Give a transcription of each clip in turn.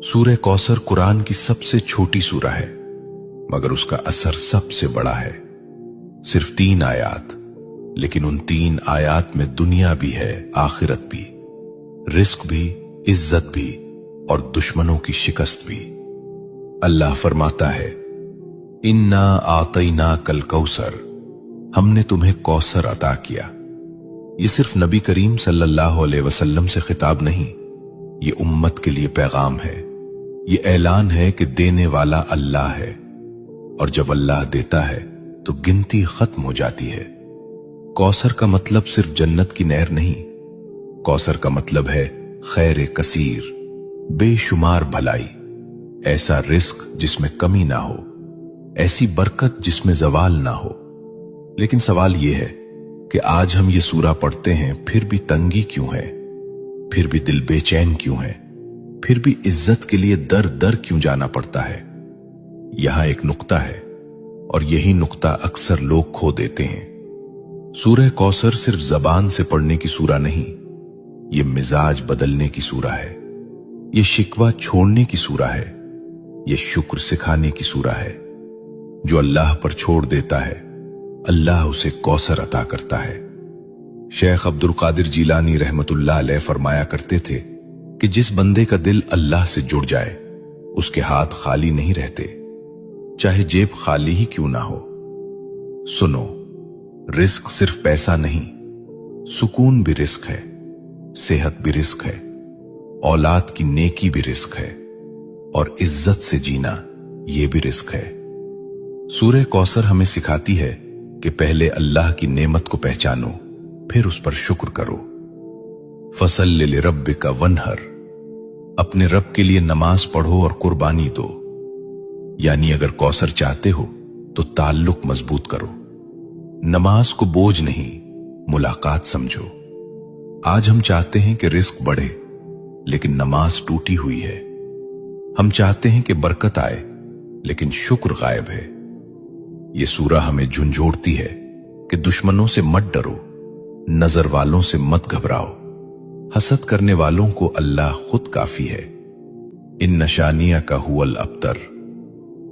सूरह कौसर कुरान की सबसे छोटी सूरा है, मगर उसका असर सबसे बड़ा है। सिर्फ 3 आयात, लेकिन उन 3 आयात में दुनिया भी है, आखिरत भी, रिस्क भी, इज्जत भी और दुश्मनों की शिकस्त भी। अल्लाह फरमाता है, इन्ना आतैना कल कौसर, हमने तुम्हें कौसर अता किया। ये सिर्फ नबी करीम सल्लल्लाहु अलैहि वसल्लम से खिताब नहीं, ये उम्मत के लिए पैगाम है। ये ऐलान है कि देने वाला अल्लाह है, और जब अल्लाह देता है तो गिनती खत्म हो जाती है। कौसर का मतलब सिर्फ जन्नत की नहर नहीं, कौसर का मतलब है खैर कसीर, बेशुमार भलाई, ऐसा रिस्क जिसमें कमी ना हो, ऐसी बरकत जिसमें जवाल ना हो। लेकिन सवाल यह है कि आज हम ये सूरा पढ़ते हैं, फिर भी तंगी क्यों है, फिर भी दिल बेचैन क्यों है, फिर भी इज्जत के लिए दर दर क्यों जाना पड़ता है। यहां एक नुक्ता है, और यही नुक्ता अक्सर लोग खो देते हैं। सूरह कौसर सिर्फ जबान से पढ़ने की सूरा नहीं, ये मिजाज बदलने की सूरा है, ये शिकवा छोड़ने की सूरा है, ये शुक्र सिखाने की सूरा है। जो अल्लाह पर छोड़ देता है, अल्लाह उसे कौसर अता करता है। शेख अब्दुल कादिर जीलानी रहमतुल्लाह अलैह फरमाया करते थे कि जिस बंदे का दिल अल्लाह से जुड़ जाए, उसके हाथ खाली नहीं रहते, चाहे जेब खाली ही क्यों ना हो। सुनो, रिस्क सिर्फ पैसा नहीं, सुकून भी रिस्क है, सेहत भी रिस्क है, औलाद की नेकी भी रिस्क है, और इज्जत से जीना यह भी रिस्क है। सूरह कौसर हमें सिखाती है कि पहले अल्लाह की नेमत को पहचानो, फिर उस पर शुक्र करो। फसल्लि लिरब्बिका वन्हर, अपने रब के लिए नमाज पढ़ो और कुर्बानी दो। यानी अगर कौसर चाहते हो तो ताल्लुक मजबूत करो, नमाज को बोझ नहीं, मुलाकात समझो। आज हम चाहते हैं कि रिस्क बढ़े, लेकिन नमाज टूटी हुई है। हम चाहते हैं कि बरकत आए, लेकिन शुक्र गायब है। ये सूरा हमें झुंझोड़ती है कि दुश्मनों से मत डरो, नजर वालों से मत घबराओ, हसद करने वालों को अल्लाह खुद काफी है। इन नशानिया का हुवल अब्तर,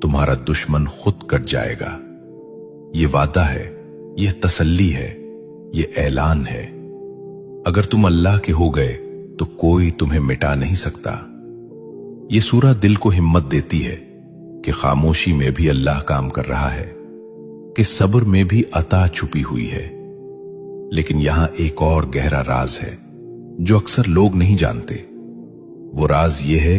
तुम्हारा दुश्मन खुद कट जाएगा। ये वादा है, यह तसल्ली है, ये ऐलान है। अगर तुम अल्लाह के हो गए तो कोई तुम्हें मिटा नहीं सकता। ये सूरा दिल को हिम्मत देती है कि खामोशी में भी अल्लाह काम कर रहा है, कि सब्र में भी अता छुपी हुई है। लेकिन यहां एक और गहरा राज है जो अक्सर लोग नहीं जानते। वो राज ये है